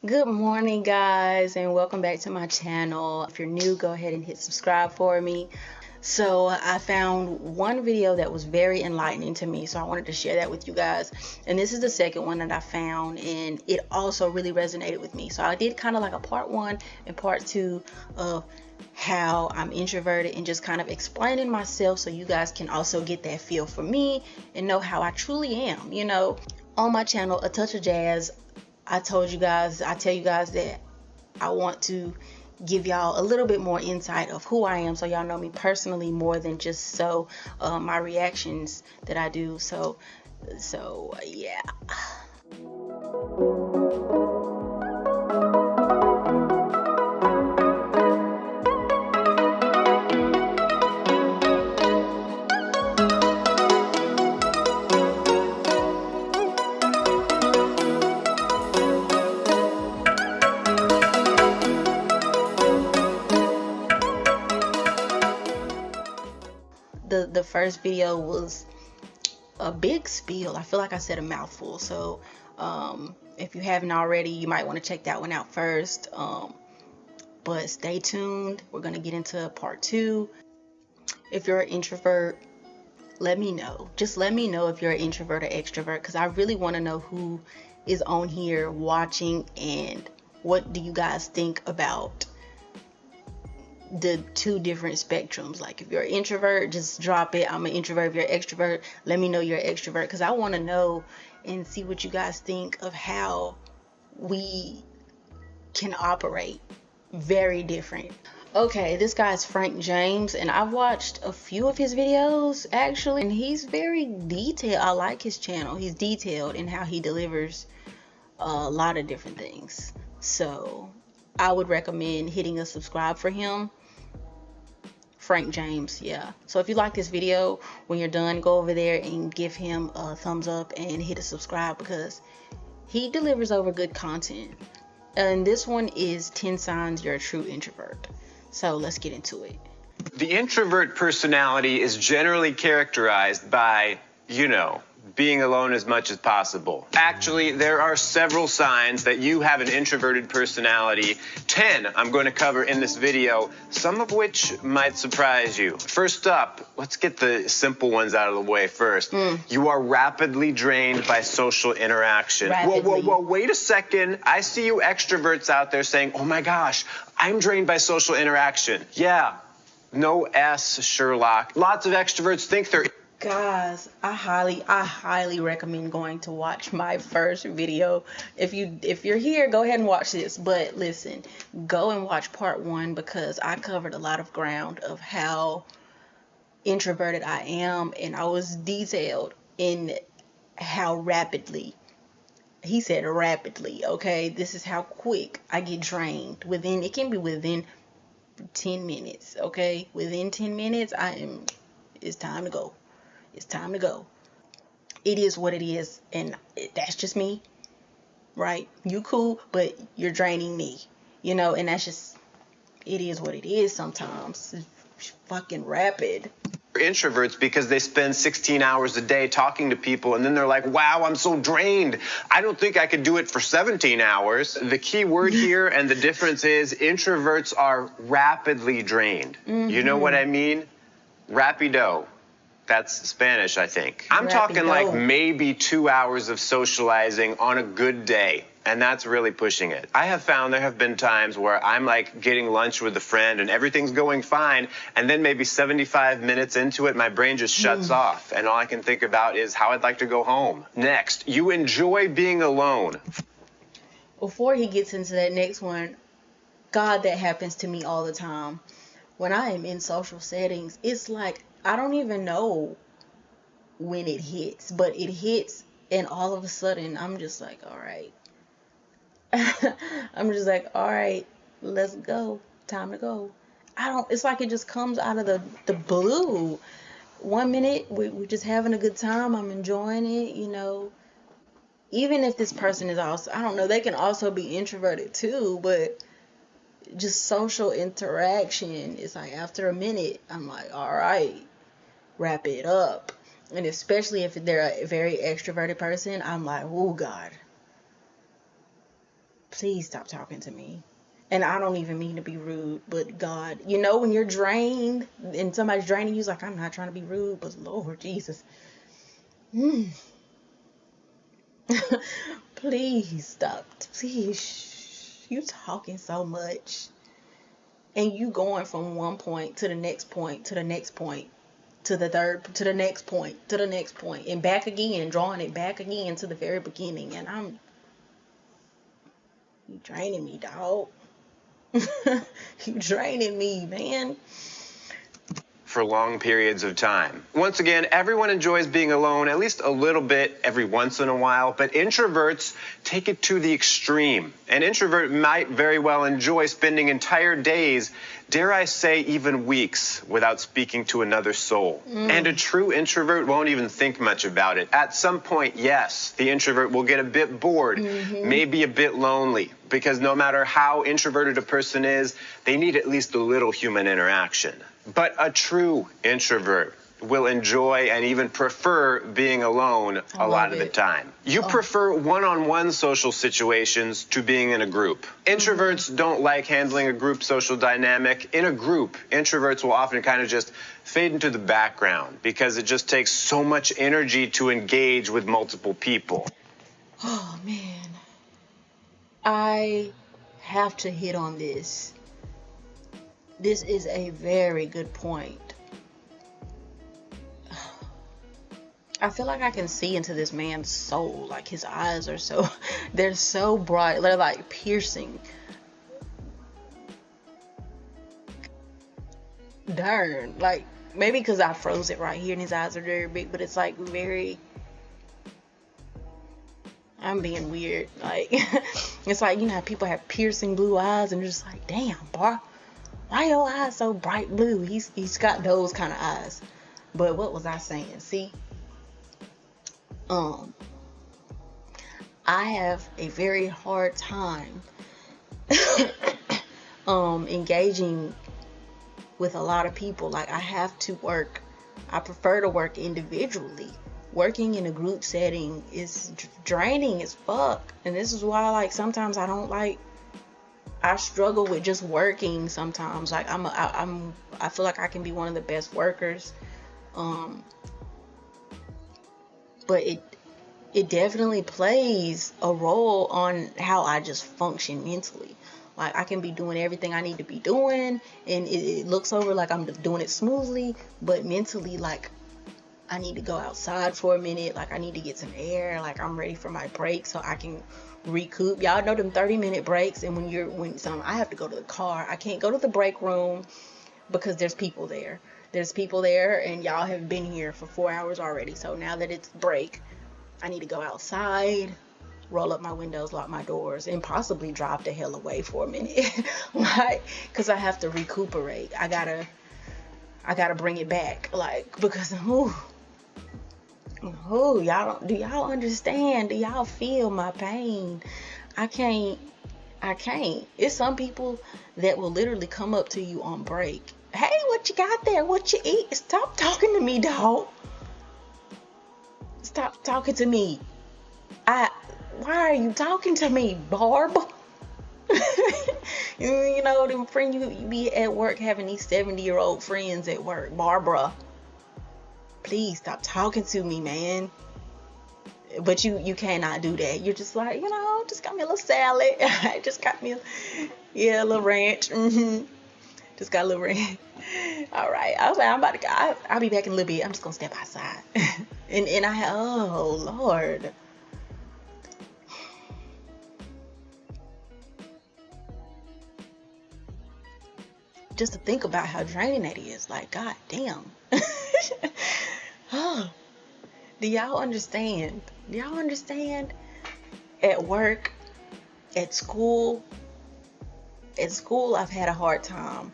Good morning, guys, and welcome back to my channel. If you're new, go ahead and hit subscribe for me. So I found one video that was very enlightening to me, so I wanted to share that with you guys. And this is the second one that I found, and it also really resonated with me. So I did kind of like a part one and part two of how I'm introverted and just kind of explaining myself, so you guys can also get that feel for me and know how I truly am. On my channel, A Touch of Jazz, I tell you guys that I want to give y'all a little bit more insight of who I am, so y'all know me personally more than just my reactions that I do. So yeah. The first video was a big spiel. I feel like I said a mouthful. So if you haven't already, you might want to check that one out first. But stay tuned. We're going to get into part two. If you're an introvert, let me know. Just let me know if you're an introvert or extrovert, because I really want to know who is on here watching and what do you guys think about the two different spectrums. Like, if you're an introvert, just drop it, I'm an introvert. If you're an extrovert, let me know you're an extrovert, because I want to know and see what you guys think of how we can operate very different. Okay, this guy's Frank James, and I've watched a few of his videos actually, and he's very detailed. I like his channel. He's detailed in how he delivers a lot of different things. So I would recommend hitting a subscribe for him. Frank James, yeah. So if you like this video, when you're done, go over there and give him a thumbs up and hit a subscribe, because he delivers over good content. And this one is 10 signs you're a true introvert. So let's get into it. The introvert personality is generally characterized by, being alone as much as possible. Actually, there are several signs that you have an introverted personality. 10 I'm going to cover in this video, some of which might surprise you. First up, let's get the simple ones out of the way first. You are rapidly drained by social interaction. Whoa, wait a second. I see you extroverts out there saying, oh my gosh, I'm drained by social interaction. Yeah, no S, Sherlock. Lots of extroverts think they're... Guys, I highly recommend going to watch my first video. If you're here, go ahead and watch this. But listen, go and watch part one, because I covered a lot of ground of how introverted I am, and I was detailed in how rapidly, he said rapidly, okay, this is how quick I get drained. It can be within 10 minutes, okay? Within 10 minutes, it's time to go. It's time to go. It is what it is, and that's just me, right? You cool, but you're draining me, and that's just, it is what it is sometimes. It's fucking rapid. Introverts because they spend 16 hours a day talking to people, and then they're like, wow, I'm so drained. I don't think I could do it for 17 hours. The key word here and the difference is introverts are rapidly drained. You know what I mean? Rapido. That's Spanish, I think. I'm talking like maybe 2 hours of socializing on a good day, and that's really pushing it. I have found there have been times where I'm like getting lunch with a friend and everything's going fine, and then maybe 75 minutes into it, my brain just shuts off, and all I can think about is how I'd like to go home. Next, you enjoy being alone. Before he gets into that next one, God, that happens to me all the time. When I am in social settings, it's like I don't even know when it hits, but it hits, and all of a sudden I'm just like, all right. I'm just like, all right, let's go. Time to go. It's like it just comes out of the blue. 1 minute, we're just having a good time. I'm enjoying it, Even if this person is also, I don't know, they can also be introverted too, but just social interaction, it's like after a minute, I'm like, all right, wrap it up. And especially if they're a very extroverted person, I'm like, oh God, Please stop talking to me. And I don't even mean to be rude, but God, you know, when you're drained and somebody's draining you, it's like, I'm not trying to be rude, but Lord Jesus. Mm. Please stop. Please. You talking so much. And you going from one point to the next point to the next point to the third to the next point to the next point and back again, drawing it back again to the very beginning. And you draining me, dog. You draining me, man. For long periods of time. Once again, everyone enjoys being alone at least a little bit every once in a while, but introverts take it to the extreme. An introvert might very well enjoy spending entire days, dare I say even weeks, without speaking to another soul. And a true introvert won't even think much about it. At some point, yes, the introvert will get a bit bored, maybe a bit lonely, because no matter how introverted a person is, they need at least a little human interaction. But a true introvert will enjoy and even prefer being alone a lot of the time. You prefer one-on-one social situations to being in a group. Introverts don't like handling a group social dynamic. In a group, introverts will often kind of just fade into the background because it just takes so much energy to engage with multiple people. Oh, man. I have to hit on this. This is a very good point. I feel like I can see into this man's soul. Like his eyes are so, they're so bright. They're like piercing. Darn. Like maybe because I froze it right here and his eyes are very big, but it's like very, I'm being weird. Like it's like, you know how people have piercing blue eyes and you're just like, damn, boy. Why your eyes so bright blue? He's got those kind of eyes. But what was I saying? See, I have a very hard time engaging with a lot of people. Like I have to work. I prefer to work individually. Working in a group setting is draining as fuck. And this is why, like, sometimes I struggle with just working sometimes. Like I feel like I can be one of the best workers, but it definitely plays a role on how I just function mentally. Like I can be doing everything I need to be doing, and it looks over like I'm doing it smoothly, but mentally, like I need to go outside for a minute. Like I need to get some air. Like I'm ready for my break so I can recoup. Y'all know them 30-minute breaks, and I have to go to the car. I can't go to the break room because there's people there. There's people there, and y'all have been here for 4 hours already. So now that it's break, I need to go outside, roll up my windows, lock my doors, and possibly drive the hell away for a minute. Like, because I have to recuperate. I gotta bring it back. Like, because do y'all understand? Do y'all feel my pain? I can't. It's some people that will literally come up to you on break. Hey, what you got there? What you eat? Stop talking to me, dog. Stop talking to me. Why are you talking to me, Barb? You know, them friend you be at work having these 70-year-old friends at work. Barbara, please stop talking to me, man. But you cannot do that. You're just like, just got me a little salad. Just got me a little ranch. Just got a little ranch. All right. I'm about to go. I'll be back in a little bit. I'm just going to step outside. and oh, Lord. Just to think about how draining that is. Like, God damn. Oh, do y'all understand? Do y'all understand? At work, at school, I've had a hard time.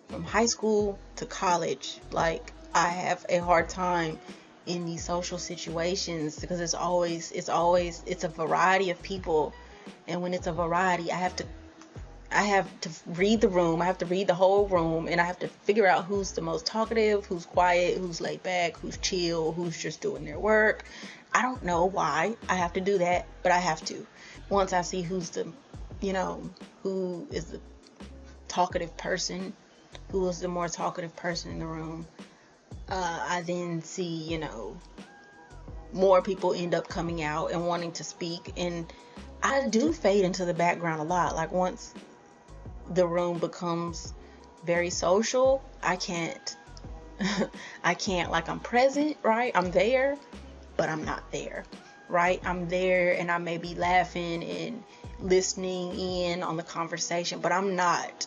From high school to college, like I have a hard time in these social situations because it's a variety of people, and when it's a variety, I have to read the room. I have to read the whole room, and I have to figure out who's the most talkative, who's quiet, who's laid back, who's chill, who's just doing their work. I don't know why I have to do that, but I have to. Once I see who is the talkative person, who is the more talkative person in the room, I then see, more people end up coming out and wanting to speak. And I do fade into the background a lot. Like, once the room becomes very social, I can't, like, I'm present, right? I'm there, but I'm not there, right? I'm there and I may be laughing and listening in on the conversation, but I'm not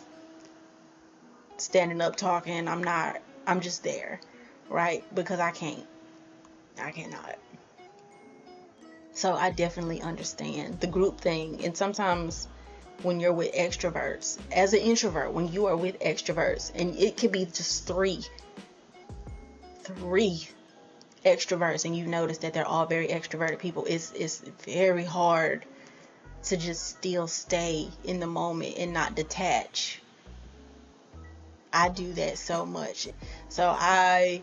standing up talking. I'm just there, right? Because I cannot. So I definitely understand the group thing. And sometimes when you're with extroverts, as an introvert, when you are with extroverts, and it could be just three extroverts, and you notice that they're all very extroverted people, it's very hard to just still stay in the moment and not detach. I do that so much. So I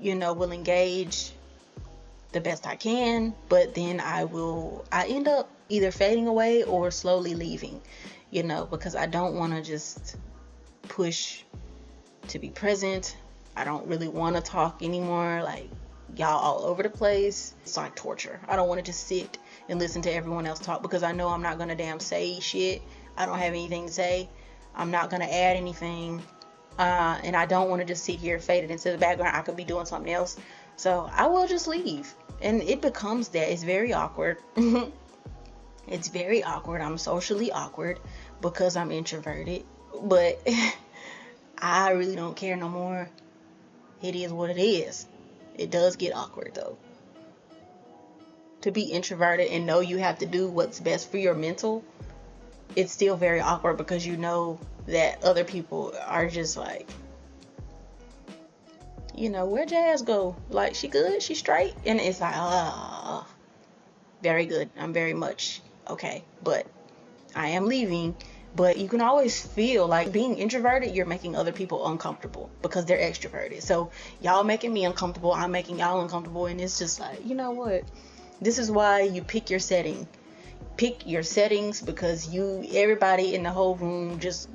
will engage the best I can, but then I end up either fading away or slowly leaving, because I don't want to just push to be present. I don't really want to talk anymore. Like, y'all all over the place. It's like torture. I don't want to just sit and listen to everyone else talk, because I know I'm not going to damn say shit. I don't have anything to say. I'm not going to add anything. And I don't want to just sit here faded into the background. I could be doing something else. So I will just leave. And it becomes that. It's very awkward. It's very awkward. I'm socially awkward because I'm introverted. But I really don't care no more. It is what it is. It does get awkward though. To be introverted and know you have to do what's best for your mental, it's still very awkward, because you know that other people are just like, where Jazz go? Like, she good? She straight? And it's like, very good. I'm very much okay. But I am leaving. But you can always feel like, being introverted, you're making other people uncomfortable because they're extroverted. So y'all making me uncomfortable, I'm making y'all uncomfortable. And it's just like, you know what? This is why you pick your setting. Pick your settings, because everybody in the whole room just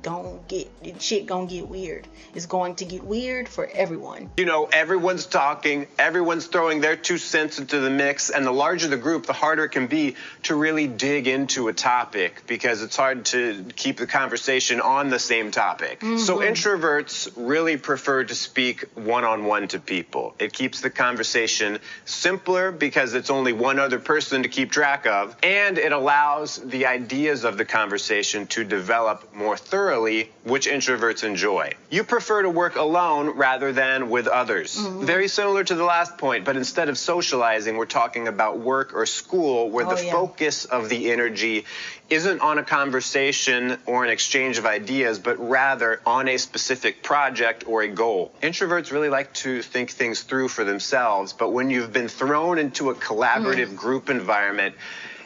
shit gonna get weird. It's going to get weird for everyone. Everyone's talking, everyone's throwing their 2 cents into the mix, and the larger the group, the harder it can be to really dig into a topic, because it's hard to keep the conversation on the same topic. Mm-hmm. So introverts really prefer to speak one-on-one to people. It keeps the conversation simpler because it's only one other person to keep track of, and it allows the ideas of the conversation to develop more thoroughly, which introverts enjoy. You prefer to work alone rather than with others. Mm-hmm. Very similar to the last point, but instead of socializing, we're talking about work or school, where the focus of the energy isn't on a conversation or an exchange of ideas, but rather on a specific project or a goal. Introverts really like to think things through for themselves, but when you've been thrown into a collaborative group environment,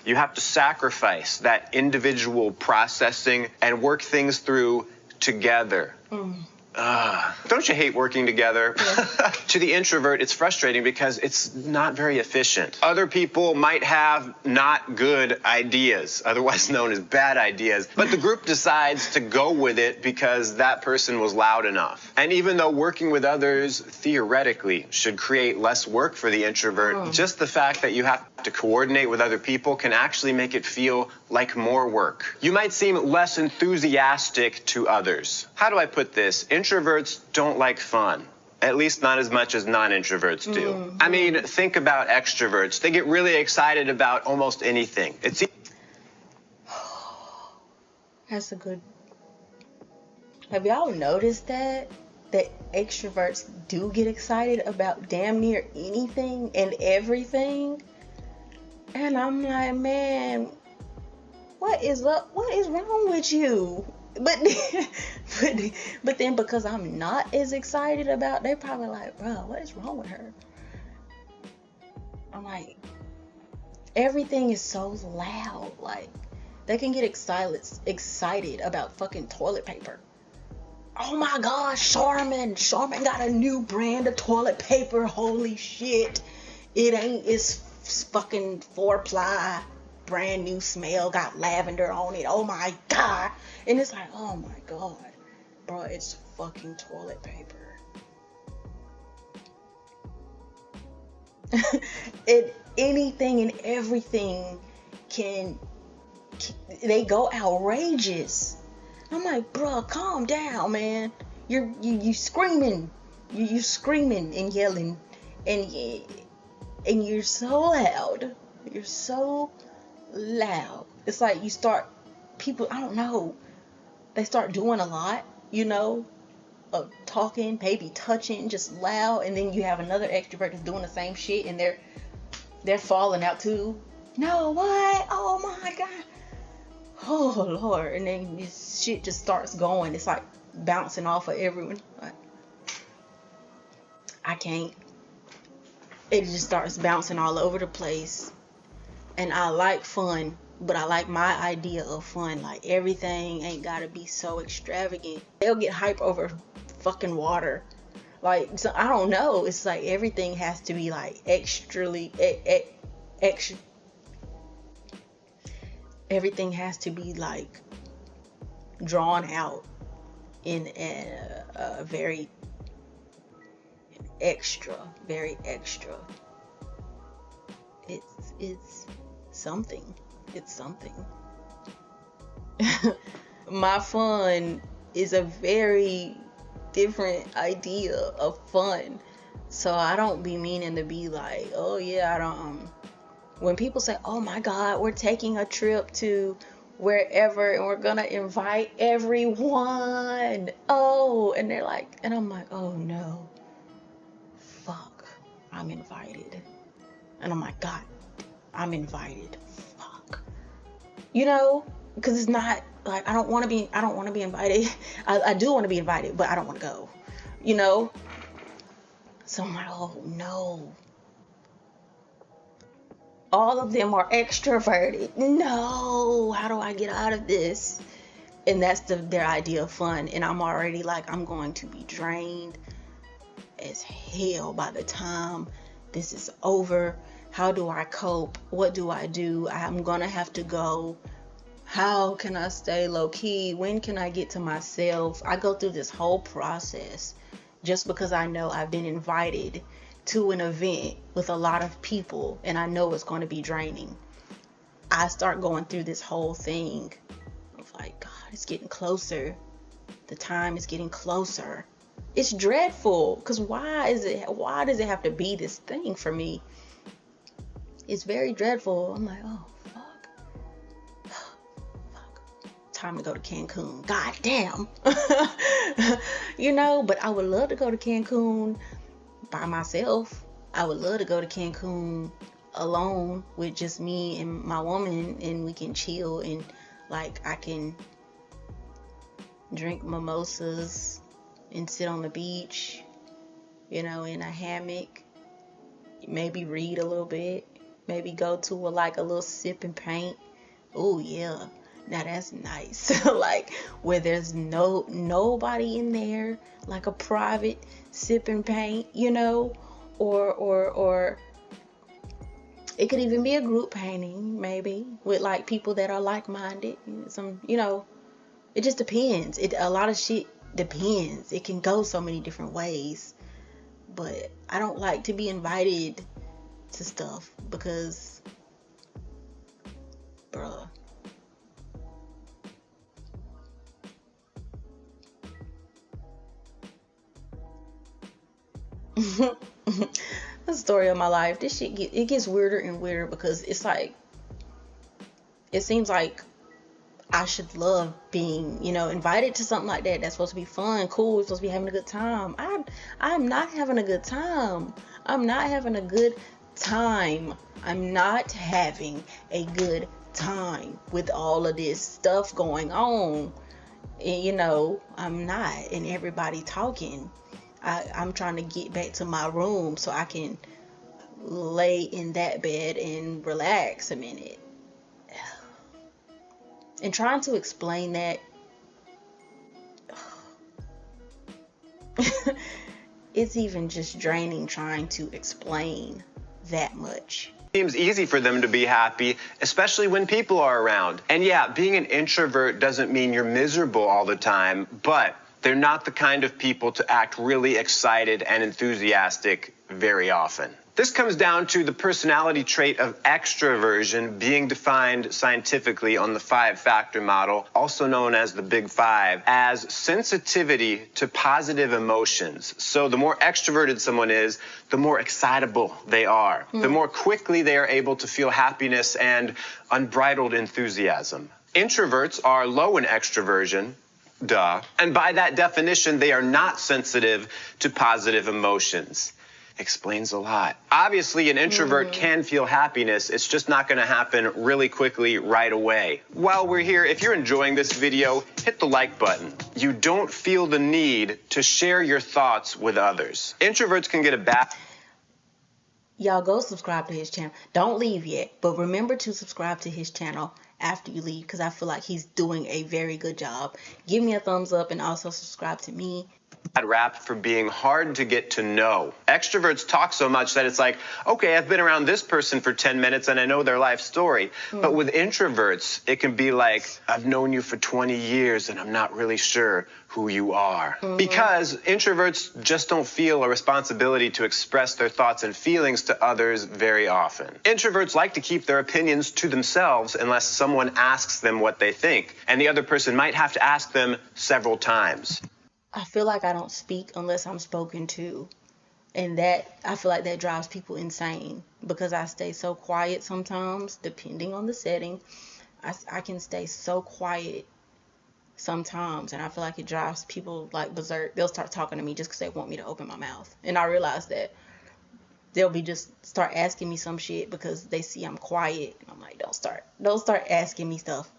you have to sacrifice that individual processing and work things through together. Don't you hate working together? Yeah. To the introvert, it's frustrating because it's not very efficient. Other people might have not good ideas, otherwise known as bad ideas, but the group decides to go with it because that person was loud enough. And even though working with others theoretically should create less work for the introvert, just the fact that you have to coordinate with other people can actually make it feel like more work. You might seem less enthusiastic to others. How do I put this? Introverts don't like fun. At least not as much as non-introverts do. Mm-hmm. I mean, think about extroverts. They get really excited about almost anything. That's a good... Have y'all noticed that extroverts do get excited about damn near anything and everything? And I'm like, man, what is wrong with you? But then because I'm not as excited about, they're probably like, bro, what is wrong with her? I'm like, everything is so loud. Like, they can get excited about fucking toilet paper. Oh my gosh, Charmin got a new brand of toilet paper. Holy shit. It ain't, it's fucking 4-ply, brand new smell, got lavender on it. Oh my God. And it's like, oh my God. Bro, it's fucking toilet paper. Anything and everything can, they go outrageous. I'm like, bro, calm down, man. You screaming, you screaming and yelling, and you're so loud. You're so loud. It's like you start, people, I don't know, they start doing a lot, of talking, maybe touching, just loud, and then you have another extrovert that's doing the same shit, and they're falling out too. No, what? Oh my God. Oh Lord. And then this shit just starts going. It's like bouncing off of everyone. I can't. It just starts bouncing all over the place. And I like fun, but I like my idea of fun. Like, everything ain't gotta be so extravagant. They'll get hype over fucking water. Like, so I don't know. It's like everything has to be like extra. Everything has to be like drawn out in a very extra, very extra. It's something. It's something. My fun is a very different idea of fun. So I don't be meaning to be like, oh yeah, I don't. When people say, oh my God, we're taking a trip to wherever and we're gonna invite everyone. Oh, and they're like, and I'm like, oh no, fuck, I'm invited. And I'm like, God, I'm invited. Fuck. Because it's not like I don't want to be invited. I do want to be invited, but I don't want to go. So I'm like, oh no. All of them are extroverted. No, how do I get out of this? And that's their idea of fun. And I'm already like, I'm going to be drained as hell by the time this is over. How do I cope? What do I do? I'm gonna have to go. How can I stay low key? When can I get to myself? I go through this whole process just because I know I've been invited to an event with a lot of people and I know it's going to be draining. I start going through this whole thing of like, God, it's getting closer. The time is getting closer. It's dreadful because why does it have to be this thing for me? It's very dreadful. I'm like, oh fuck, time to go to Cancun. God damn. But I would love to go to Cancun by myself. I would love to go to Cancun alone with just me and my woman, and we can chill and like I can drink mimosas and sit on the beach, in a hammock, maybe read a little bit, maybe go to a little sip and paint. Oh yeah, now that's nice. Like where there's nobody in there, like a private sip and paint, or it could even be a group painting, maybe with like people that are like-minded. It just depends. A lot of shit depends. It can go so many different ways. But I don't like to be invited to stuff because, bruh. The story of my life. This shit gets weirder and weirder because it's like, it seems like I should love being, invited to something like that. That's supposed to be fun, cool. We're supposed to be having a good time. I'm not having a good time. I'm not having a good time. I'm not having a good time with all of this stuff going on. And, I'm not. And everybody talking. I'm trying to get back to my room so I can lay in that bed and relax a minute. And trying to explain that, it's even just draining trying to explain that much. Seems easy for them to be happy, especially when people are around. And yeah, being an introvert doesn't mean you're miserable all the time, but they're not the kind of people to act really excited and enthusiastic very often. This comes down to the personality trait of extroversion being defined scientifically on the 5-factor model, also known as the Big Five, as sensitivity to positive emotions. So the more extroverted someone is, the more excitable they are, the more quickly they are able to feel happiness and unbridled enthusiasm. Introverts are low in extroversion, duh, and by that definition, they are not sensitive to positive emotions. Explains a lot. Obviously, an introvert can feel happiness. It's just not going to happen really quickly right away. While we're here, if you're enjoying this video, hit the like button. You don't feel the need to share your thoughts with others. Introverts can get a bad... Y'all go subscribe to his channel. Don't leave yet, but remember to subscribe to his channel after you leave, because I feel like he's doing a very good job. Give me a thumbs up and also subscribe to me. Rap for being hard to get to know. Extroverts talk so much that it's like, okay, I've been around this person for 10 minutes and I know their life story. But with introverts, it can be like, I've known you for 20 years and I'm not really sure who you are. Because introverts just don't feel a responsibility to express their thoughts and feelings to others very often. Introverts like to keep their opinions to themselves unless someone asks them what they think, and the other person might have to ask them several times. I feel like I don't speak unless I'm spoken to. And that, I feel like that drives people insane, because I stay so quiet sometimes, depending on the setting. I can stay so quiet sometimes, and I feel like it drives people like berserk. They'll start talking to me just because they want me to open my mouth. And I realize that they'll be just start asking me some shit because they see I'm quiet. And I'm like, don't start asking me stuff.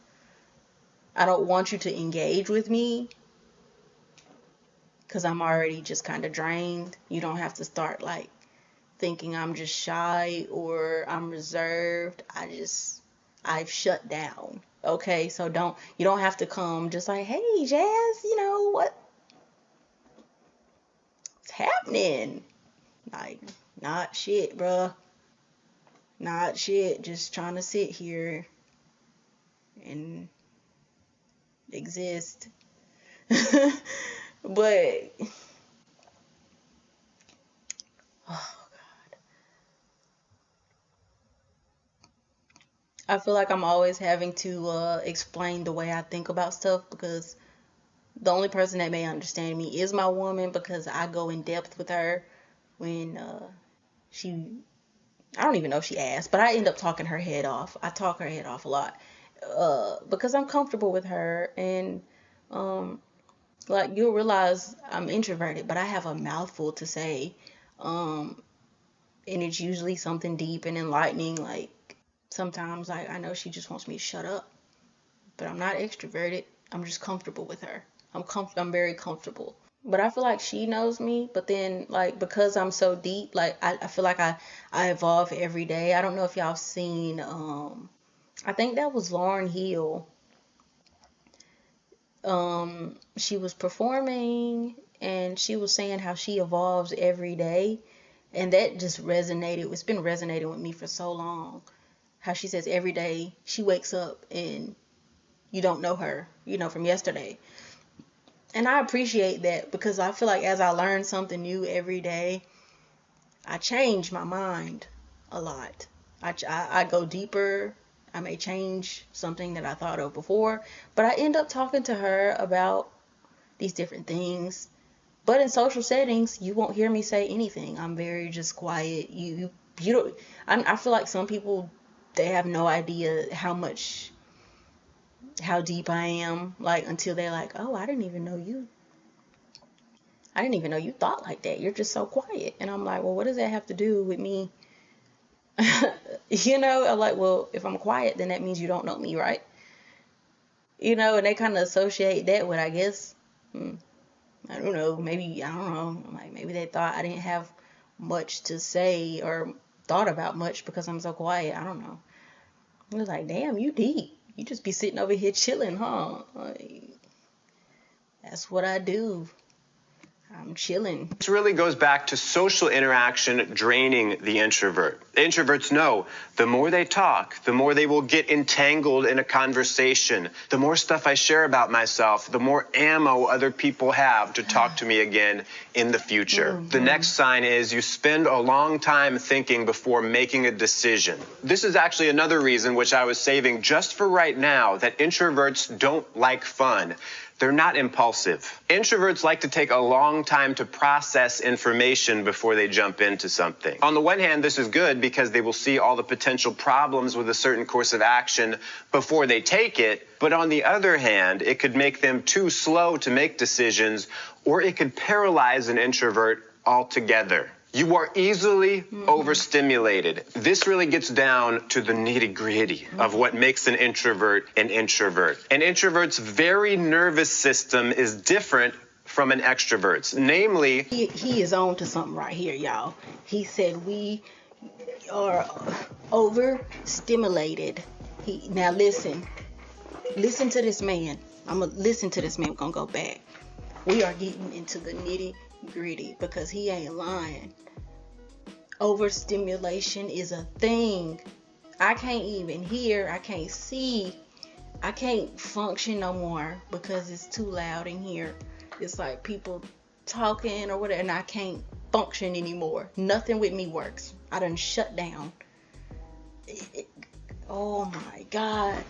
I don't want you to engage with me, because I'm already just kind of drained. You don't have to start like thinking I'm just shy or I'm reserved. I've shut down. Okay, so you don't have to come just like, hey Jazz, what's happening? Like, not shit, bruh. Not shit. Just trying to sit here and exist. But oh God, I feel like I'm always having to explain the way I think about stuff, because the only person that may understand me is my woman, because I go in depth with her when I don't even know if she asked, but I end up talking her head off. I talk her head off a lot because I'm comfortable with her, and like, you'll realize I'm introverted, but I have a mouthful to say. And it's usually something deep and enlightening. Like, sometimes I know she just wants me to shut up, but I'm not extroverted. I'm just comfortable with her. I'm very comfortable. But I feel like she knows me, but then, like, because I'm so deep, like, I feel like I evolve every day. I don't know if y'all seen, I think that was Lauryn Hill. She was performing and she was saying how she evolves every day, and that just resonated. It's been resonating with me for so long. How she says every day she wakes up and you don't know her, from yesterday. And I appreciate that, because I feel like as I learn something new every day, I change my mind a lot. I go deeper. I may change something that I thought of before, but I end up talking to her about these different things. But in social settings, you won't hear me say anything. I'm very just quiet. You don't. I feel like some people, they have no idea how deep I am. Like, until they're like, oh, I didn't even know you thought like that. You're just so quiet. And I'm like, well, what does that have to do with me? I'm like, well, if I'm quiet, then that means you don't know me, right? And they kind of associate that with, I guess, I don't know, like, maybe they thought I didn't have much to say or thought about much because I'm so quiet. I don't know. It was like, damn, you deep. You just be sitting over here chilling, huh? Like, that's what I do. I'm chilling. This really goes back to social interaction draining the introvert. Introverts know the more they talk, the more they will get entangled in a conversation. The more stuff I share about myself, the more ammo other people have to talk to me again in the future. The next sign is you spend a long time thinking before making a decision. This is actually another reason, which I was saving just for right now, that introverts don't like fun. They're not impulsive. Introverts like to take a long time to process information before they jump into something. On the one hand, this is good because they will see all the potential problems with a certain course of action before they take it. But on the other hand, it could make them too slow to make decisions, or it could paralyze an introvert altogether. You are easily overstimulated. This really gets down to the nitty-gritty of what makes an introvert an introvert. An introvert's very nervous system is different from an extrovert's. Namely, he is on to something right here, y'all. He said we are overstimulated. Now listen to this man. I'm gonna listen to this man. We're gonna go back. We are getting into the nitty-gritty because he ain't lying. Overstimulation is a thing. I can't even hear, I can't see, I can't function no more because it's too loud in here. It's like people talking or whatever, and I can't function anymore. Nothing with me works. I done shut down. Oh my God.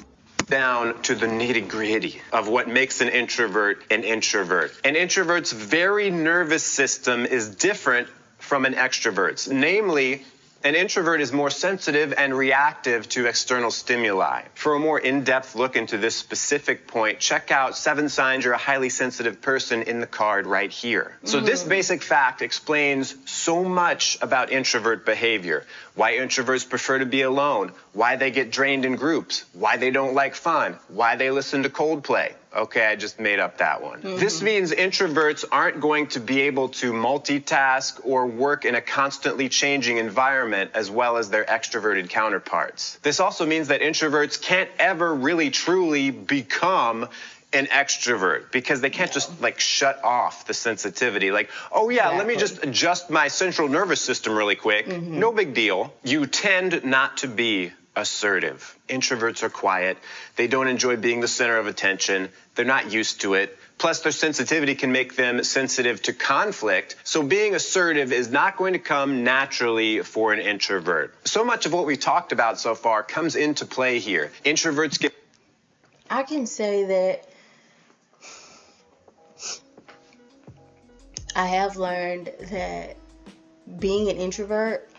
Down to the nitty-gritty of what makes an introvert an introvert. An introvert's very nervous system is different from an extrovert's. Namely, an introvert is more sensitive and reactive to external stimuli. For a more in-depth look into this specific point, check out 7 signs you're a highly sensitive person in the card right here. So this basic fact explains so much about introvert behavior. Why introverts prefer to be alone, why they get drained in groups, why they don't like fun, why they listen to Coldplay. Okay, I just made up that one. This means introverts aren't going to be able to multitask or work in a constantly changing environment as well as their extroverted counterparts. This also means that introverts can't ever really truly become an extrovert because they can't just like shut off the sensitivity. Like, oh yeah, let me just adjust my central nervous system really quick. No big deal. You tend not to be assertive. Introverts are quiet. They don't enjoy being the center of attention. They're not used to it. Plus, their sensitivity can make them sensitive to conflict. So being assertive is not going to come naturally for an introvert. So much of what we talked about so far comes into play here. Introverts get... I can say that I have learned that being an introvert,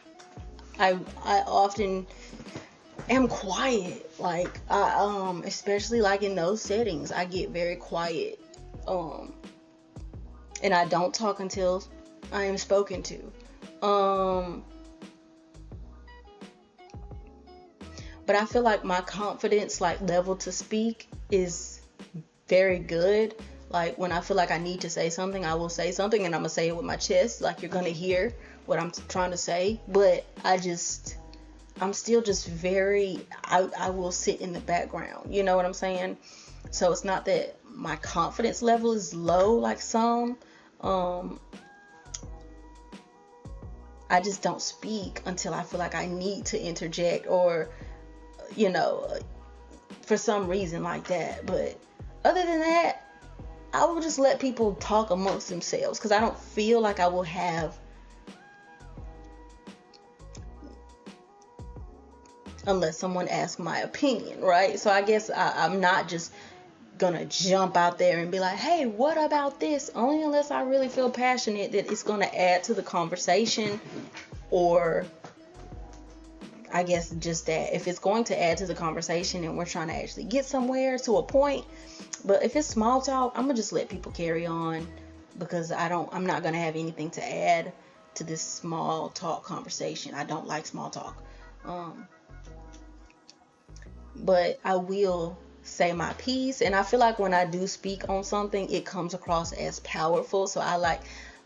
I often am quiet. Like I especially like in those settings, I get very quiet. And I don't talk until I am spoken to. But I feel like my confidence level to speak is very good. Like when I feel like I need to say something, I will say something, and I'm gonna say it with my chest. Like you're gonna hear what I'm trying to say. But I'm still just very, I will sit in the background. You know what I'm saying? So it's not that my confidence level is low like some. I just don't speak until I feel like I need to interject or, you know, for some reason like that. But other than that, I will just let people talk amongst themselves because I don't feel like I will have, unless someone asks my opinion, right? So I guess I'm not just gonna jump out there and be like, hey, what about this? Only unless I really feel passionate that it's gonna add to the conversation, or I guess just that if it's going to add to the conversation and we're trying to actually get somewhere to a point. But if it's small talk, I'm gonna just let people carry on because I'm not gonna have anything to add to this small talk conversation. I don't like small talk. But I will say my piece, and I feel like when I do speak on something, it comes across as powerful. So I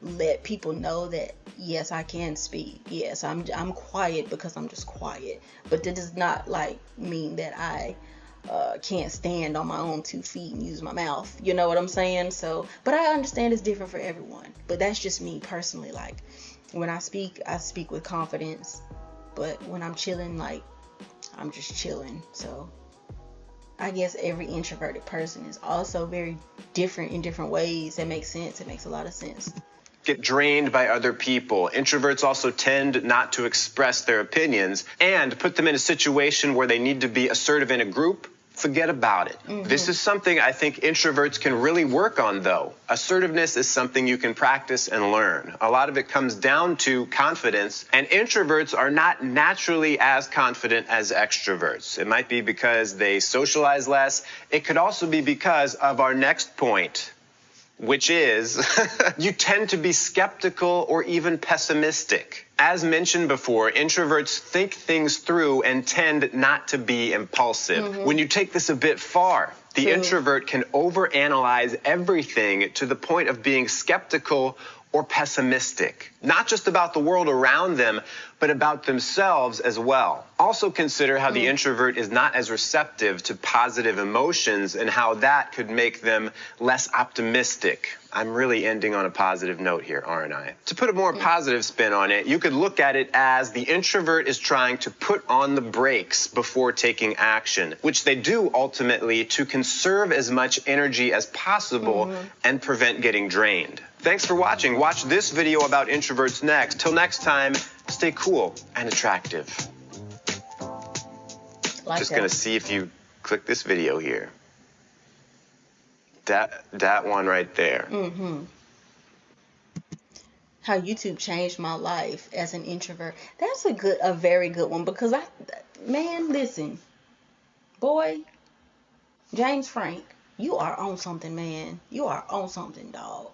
let people know that yes, I can speak. Yes, I'm quiet because I'm just quiet. But that does not mean that I can't stand on my own 2 feet and use my mouth. You know what I'm saying? So, but I understand it's different for everyone. But that's just me personally. Like, when I speak with confidence. But when I'm chilling, like, I'm just chilling. So I guess every introverted person is also very different in different ways. That makes sense. It makes a lot of sense. Get drained by other people. Introverts also tend not to express their opinions, and put them in a situation where they need to be assertive in a group. Forget about it. This is something I think introverts can really work on, though. Assertiveness is something you can practice and learn. A lot of it comes down to confidence, and introverts are not naturally as confident as extroverts. It might be because they socialize less. It could also be because of our next point, which is you tend to be skeptical or even pessimistic. As mentioned before, introverts think things through and tend not to be impulsive. When you take this a bit far, the introvert can overanalyze everything to the point of being skeptical or pessimistic, not just about the world around them, but about themselves as well. Also consider how the introvert is not as receptive to positive emotions and how that could make them less optimistic. I'm really ending on a positive note here, aren't I? To put a more positive spin on it, you could look at it as the introvert is trying to put on the brakes before taking action, which they do ultimately to conserve as much energy as possible and prevent getting drained. Thanks for watching. Watch this video about introverts next. Till next time, stay cool and attractive. Just gonna see if you click this video here. That one right there. How YouTube changed my life as an introvert. That's a very good one, because man, listen, boy, James Frank, you are on something, man. You are on something, dog.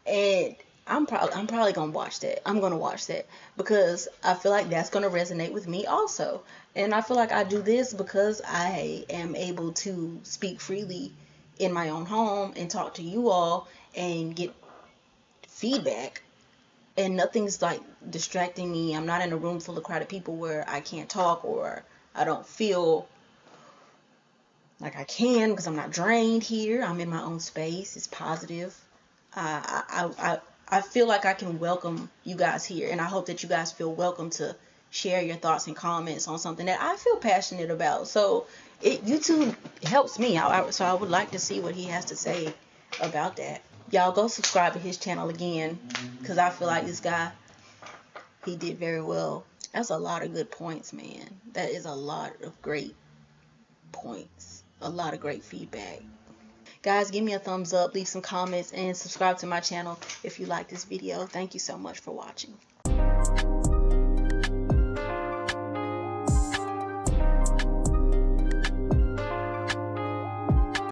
And I'm probably gonna watch that. I'm gonna watch that because I feel like that's gonna resonate with me also. And I feel like I do this because I am able to speak freely in my own home and talk to you all and get feedback, and nothing's like distracting me. I'm not in a room full of crowded people where I can't talk, or I don't feel like I can because I'm not drained here. I'm in my own space. It's positive. I feel like I can welcome you guys here, and I hope that you guys feel welcome to share your thoughts and comments on something that I feel passionate about. So YouTube helps me. So I would like to see what he has to say about that. Y'all go subscribe to his channel again, because I feel like this guy, he did very well. That's a lot of good points, man. That is a lot of great points. A lot of great feedback. Guys, give me a thumbs up, leave some comments, and subscribe to my channel if you like this video. Thank you so much for watching.